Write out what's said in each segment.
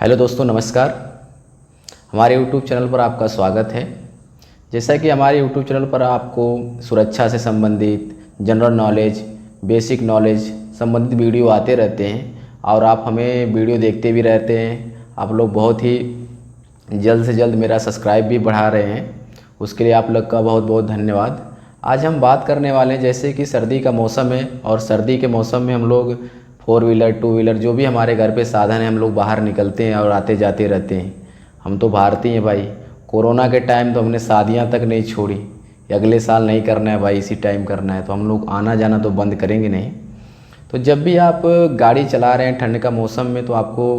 Hello दोस्तों, नमस्कार। हमारे YouTube चैनल पर आपका स्वागत है। जैसा कि हमारे YouTube चैनल पर आपको सुरक्षा से संबंधित, जनरल नॉलेज, बेसिक नॉलेज संबंधित वीडियो आते रहते हैं और आप हमें वीडियो देखते भी रहते हैं। आप लोग बहुत ही जल्द से जल्द मेरा सब्सक्राइब भी बढ़ा रहे हैं, उसके लिए आप लोग का बहुत बहुत धन्यवाद। आज हम बात करने वाले हैं, जैसे कि सर्दी का मौसम है और सर्दी के मौसम में हम लोग 4 व्हीलर 2 व्हीलर जो भी हमारे घर पे साधन है, हम लोग बाहर निकलते हैं और आते जाते रहते हैं। हम तो भारतीय हैं भाई। कोरोना के टाइम तो हमने शादियां तक नहीं छोड़ी, अगले साल नहीं करना है भाई, इसी टाइम करना है, तो हम लोग आना जाना तो बंद करेंगे नहीं। तो जब भी आप गाड़ी चला रहे हैं ठंड का मौसम में, तो आपको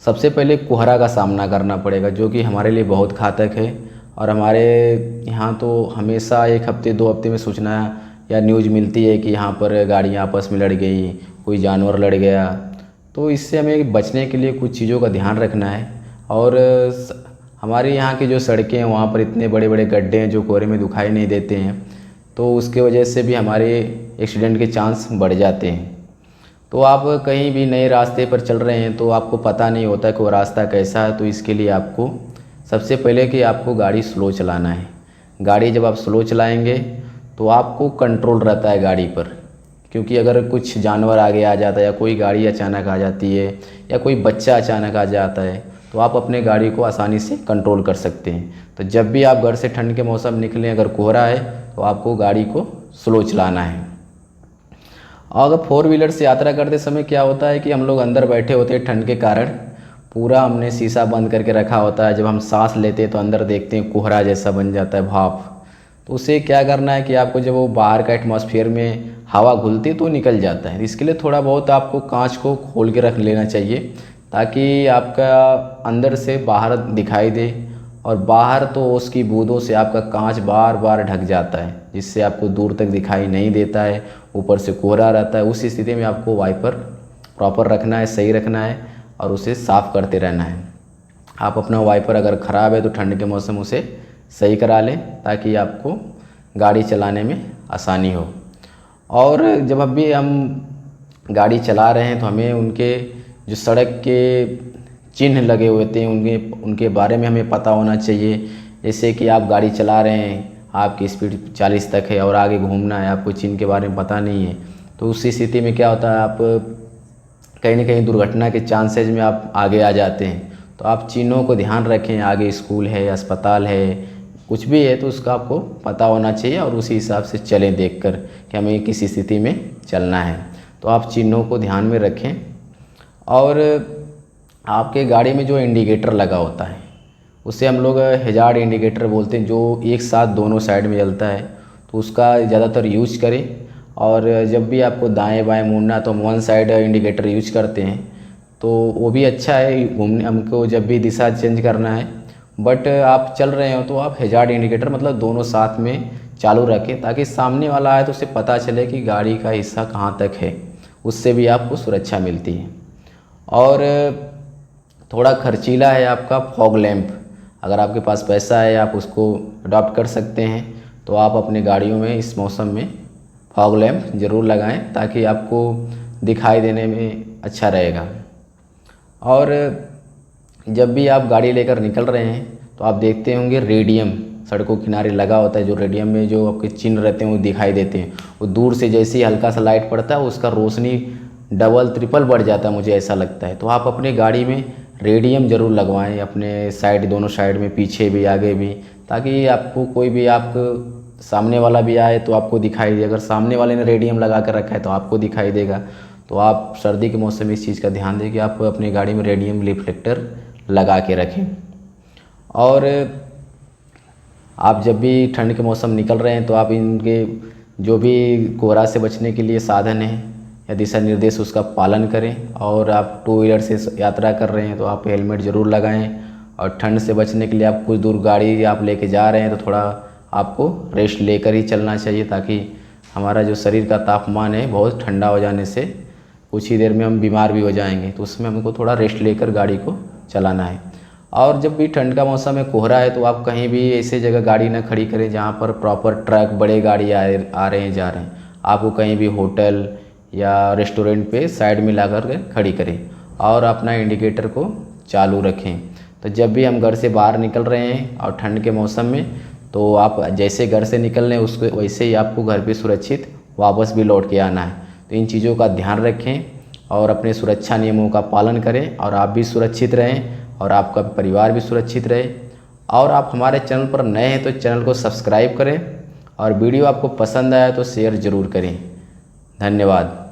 सबसे पहले कोहरा का सामना करना पड़ेगा, जो कि हमारे लिए बहुत घातक है। और हमारे यहाँ तो हमेशा 1 हफ्ते 2 हफ्ते में सूचना या न्यूज़ मिलती है कि यहाँ पर गाड़ियाँ आपस में लड़ गई, कोई जानवर लड़ गया। तो इससे हमें बचने के लिए कुछ चीज़ों का ध्यान रखना है। और हमारे यहाँ की जो सड़कें हैं, वहाँ पर इतने बड़े बड़े गड्ढे हैं जो कोहरे में दिखाई नहीं देते हैं, तो उसके वजह से भी हमारे एक्सीडेंट के चांस बढ़ जाते हैं। तो आप कहीं भी नए रास्ते पर चल रहे हैं तो आपको पता नहीं होता कि वो रास्ता कैसा है, तो इसके लिए आपको सबसे पहले कि आपको गाड़ी स्लो चलाना है। गाड़ी जब आप स्लो चलाएंगे तो आपको कंट्रोल रहता है गाड़ी पर, क्योंकि अगर कुछ जानवर आगे आ जाता है या कोई गाड़ी अचानक आ जाती है या कोई बच्चा अचानक आ जाता है, तो आप अपने गाड़ी को आसानी से कंट्रोल कर सकते हैं। तो जब भी आप घर से ठंड के मौसम निकलें, अगर कोहरा है तो आपको गाड़ी को स्लो चलाना है। और अगर 4 व्हीलर से यात्रा करते समय क्या होता है कि हम लोग अंदर बैठे होते हैं, ठंड के कारण पूरा हमने शीशा बंद करके रखा होता है। जब हम सांस लेते हैं तो अंदर देखते हैं कोहरा जैसा बन जाता है, भाप। तो उसे क्या करना है कि आपको जब वो बाहर का एटमॉस्फेयर में हवा घुलती तो निकल जाता है। इसके लिए थोड़ा बहुत आपको कांच को खोल के रख लेना चाहिए, ताकि आपका अंदर से बाहर दिखाई दे, और बाहर तो उसकी बूंदों से आपका कांच बार बार ढक जाता है, जिससे आपको दूर तक दिखाई नहीं देता है, ऊपर से कोहरा रहता है। उस स्थिति में आपको वाइपर प्रॉपर रखना है, सही रखना है और उसे साफ़ करते रहना है। आप अपना वाइपर अगर ख़राब है तो ठंड के मौसम उसे सही करा लें, ताकि आपको गाड़ी चलाने में आसानी हो। और जब भी हम गाड़ी चला रहे हैं तो हमें उनके जो सड़क के चिन्ह लगे हुए थे उनके बारे में हमें पता होना चाहिए। जैसे कि आप गाड़ी चला रहे हैं, आपकी स्पीड 40 तक है और आगे घूमना है, आपको चिन्ह के बारे में पता नहीं है, तो उस स्थिति में क्या होता है, आप कहीं ना कहीं दुर्घटना के चांसेज में आप आगे आ जाते हैं। तो आप चिन्हों को ध्यान रखें, आगे स्कूल है, अस्पताल है, कुछ भी है तो उसका आपको पता होना चाहिए और उसी हिसाब से चलें देखकर कि हमें किस स्थिति में चलना है। तो आप चिन्हों को ध्यान में रखें। और आपके गाड़ी में जो इंडिकेटर लगा होता है उसे हम लोग हैजार्ड इंडिकेटर बोलते हैं, जो एक साथ दोनों साइड में जलता है, तो उसका ज़्यादातर यूज करें। और जब भी आपको दाएं बाएं मुड़ना तो हम 1 साइड इंडिकेटर यूज करते हैं, तो वो भी अच्छा है घूमने, हमको जब भी दिशा चेंज करना है। बट आप चल रहे हो तो आप हैजार्ड इंडिकेटर मतलब दोनों साथ में चालू रखें, ताकि सामने वाला आए तो उसे पता चले कि गाड़ी का हिस्सा कहाँ तक है, उससे भी आपको सुरक्षा मिलती है। और थोड़ा खर्चीला है आपका फॉग लैंप, अगर आपके पास पैसा है आप उसको अडॉप्ट कर सकते हैं, तो आप अपनी गाड़ियों में इस मौसम में फॉग लैंप ज़रूर लगाएं, ताकि आपको दिखाई देने में अच्छा रहेगा। और जब भी आप गाड़ी लेकर निकल रहे हैं तो आप देखते होंगे रेडियम सड़कों किनारे लगा होता है, जो रेडियम में जो आपके चिन्ह रहते हैं वो दिखाई देते हैं। वो दूर से जैसे ही हल्का सा लाइट पड़ता है उसका रोशनी डबल ट्रिपल बढ़ जाता है, मुझे ऐसा लगता है। तो आप अपने गाड़ी में रेडियम ज़रूर लगवाएं, अपने साइड, दोनों साइड में, पीछे भी आगे भी, ताकि आपको कोई भी आप सामने वाला भी आए तो आपको दिखाई दे। अगर सामने वाले ने रेडियम लगा कर रखा है तो आपको दिखाई देगा। तो आप सर्दी के मौसम में इस चीज़ का ध्यान दें कि आप अपनी गाड़ी में रेडियम रिफ्लेक्टर लगा के रखें। और आप जब भी ठंड के मौसम निकल रहे हैं तो आप इनके जो भी कोहरा से बचने के लिए साधन हैं या दिशा निर्देश उसका पालन करें। और आप 2 व्हीलर से यात्रा कर रहे हैं तो आप हेलमेट ज़रूर लगाएं। और ठंड से बचने के लिए आप कुछ दूर गाड़ी आप लेके जा रहे हैं तो थोड़ा आपको रेस्ट लेकर ही चलना चाहिए, ताकि हमारा जो शरीर का तापमान है बहुत ठंडा हो जाने से कुछ ही देर में हम बीमार भी हो जाएंगे, तो उसमें हमको थोड़ा रेस्ट लेकर गाड़ी को चलाना है। और जब भी ठंड का मौसम में कोहरा है तो आप कहीं भी ऐसे जगह गाड़ी ना खड़ी करें जहाँ पर प्रॉपर ट्रक, बड़े गाड़ी आ रहे हैं जा रहे हैं। आपको कहीं भी होटल या रेस्टोरेंट पे साइड में ला कर खड़ी करें। और अपना इंडिकेटर को चालू रखें। तो जब भी हम घर से बाहर निकल रहे हैं और ठंड के मौसम में, तो आप जैसे घर से निकल रहे हैं उसको वैसे ही आपको घर पे सुरक्षित वापस भी लौट के आना है। तो इन चीज़ों का ध्यान रखें और अपने सुरक्षा नियमों का पालन करें और आप भी सुरक्षित रहें और आपका परिवार भी सुरक्षित रहे। और आप हमारे चैनल पर नए हैं तो चैनल को सब्सक्राइब करें और वीडियो आपको पसंद आया तो शेयर ज़रूर करें। धन्यवाद।